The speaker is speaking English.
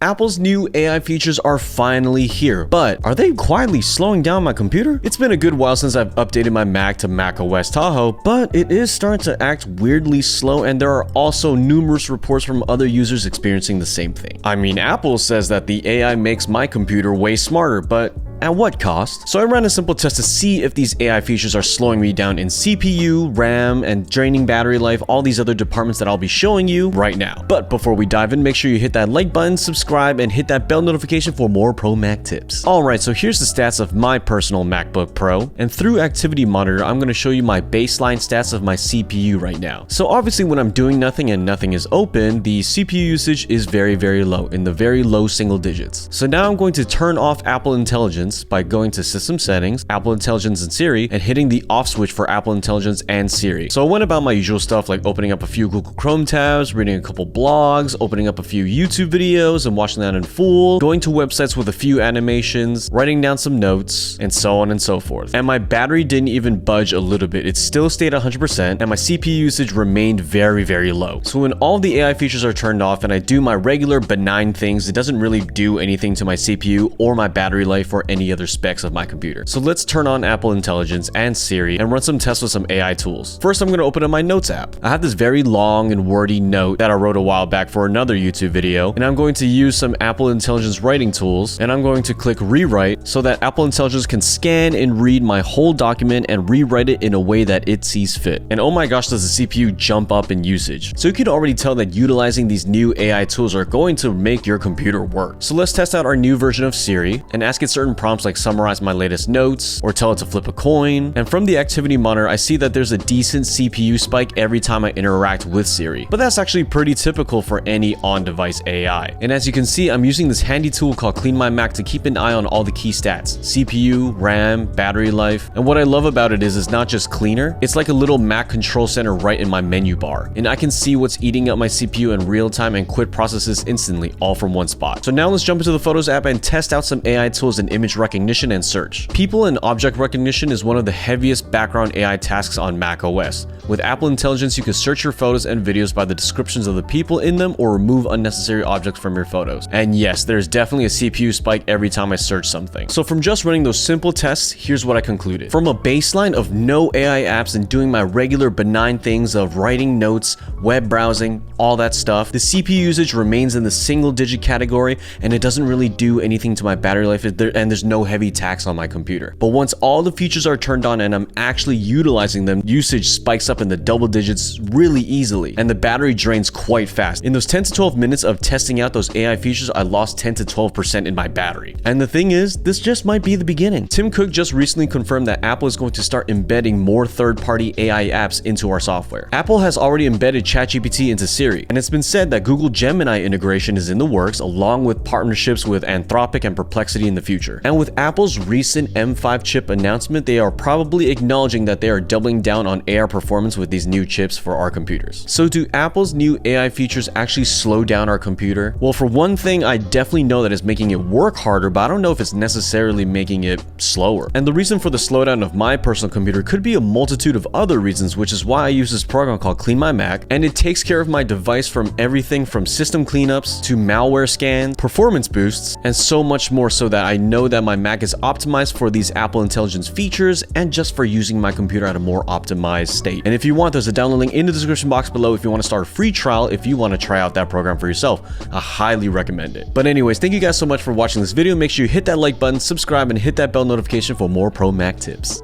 Apple's new AI features are finally here, but are they quietly slowing down my computer? It's been a good while since I've updated my Mac to macOS Tahoe, but it is starting to act weirdly slow, and there are also numerous reports from other users experiencing the same thing. I mean, Apple says that the AI makes my computer way smarter, but at what cost? So I ran a simple test to see if these AI features are slowing me down in CPU, RAM, and draining battery life, all these other departments that I'll be showing you right now. But before we dive in, make sure you hit that like button, subscribe, and hit that bell notification for more Pro Mac tips. Alright, so here's the stats of my personal MacBook Pro, and through Activity Monitor, I'm going to show you my baseline stats of my CPU right now. So obviously when I'm doing nothing and nothing is open, the CPU usage is very low, in the very low single digits. So now I'm going to turn off Apple Intelligence by going to System Settings, Apple Intelligence and Siri, and hitting the off switch for Apple Intelligence and Siri. So I went about my usual stuff like opening up a few Google Chrome tabs, reading a couple blogs, opening up a few YouTube videos and watching that in full, going to websites with a few animations, writing down some notes, and so on and so forth. And my battery didn't even budge a little bit. It still stayed 100%, and my CPU usage remained very low. So when all the AI features are turned off and I do my regular benign things, it doesn't really do anything to my CPU or my battery life or any other specs of my computer. So let's turn on Apple Intelligence and Siri and run some tests with some AI tools. First, I'm going to open up my Notes app. I have this very long and wordy note that I wrote a while back for another YouTube video, and I'm going to use some Apple Intelligence writing tools, and I'm going to click Rewrite so that Apple Intelligence can scan and read my whole document and rewrite it in a way that it sees fit. And oh my gosh, does the CPU jump up in usage. So you can already tell that utilizing these new AI tools are going to make your computer work. So let's test out our new version of Siri and ask it certain prompts like summarize my latest notes or tell it to flip a coin. And from the activity monitor, I see that there's a decent CPU spike every time I interact with Siri, but that's actually pretty typical for any on-device AI. And as you can see, I'm using this handy tool called CleanMyMac to keep an eye on all the key stats: CPU, RAM, battery life. And what I love about it is it's not just cleaner, it's like a little Mac control center right in my menu bar, and I can see what's eating up my CPU in real time and quit processes instantly, all from one spot. So now let's jump into the Photos app and test out some AI tools in image recognition and search. People and object recognition is one of the heaviest background AI tasks on macOS. With Apple Intelligence, you can search your photos and videos by the descriptions of the people in them or remove unnecessary objects from your photos. And yes, there's definitely a CPU spike every time I search something. So from just running those simple tests, here's what I concluded. From a baseline of no AI apps and doing my regular benign things of writing notes, web browsing, all that stuff, the CPU usage remains in the single digit category, and it doesn't really do anything to my battery life, and there's no heavy tax on my computer. But once all the features are turned on and I'm actually utilizing them, usage spikes up in the double digits really easily, and the battery drains quite fast. In those 10 to 12 minutes of testing out those AI features, I lost 10 to 12% in my battery. And the thing is, this just might be the beginning. Tim Cook just recently confirmed that Apple is going to start embedding more third-party AI apps into our software. Apple has already embedded ChatGPT into Siri, and it's been said that Google Gemini integration is in the works, along with partnerships with Anthropic and Perplexity in the future. And with Apple's recent M5 chip announcement, they are probably acknowledging that they are doubling down on AI performance with these new chips for our computers. So do Apple's new AI features actually slow down our computer? Well, for one thing, I definitely know that it's making it work harder, but I don't know if it's necessarily making it slower. And the reason for the slowdown of my personal computer could be a multitude of other reasons, which is why I use this program called CleanMyMac, and it takes care of my device from everything from system cleanups to malware scans, performance boosts, and so much more, so that I know that my Mac is optimized for these Apple Intelligence features and just for using my computer at a more optimized state. And if you want, there's a download link in the description box below if you want to start a free trial if you want to try out that program for yourself. I highly recommend it. But anyways, thank you guys so much for watching this video. Make sure you hit that like button, subscribe, and hit that bell notification for more Pro Mac tips.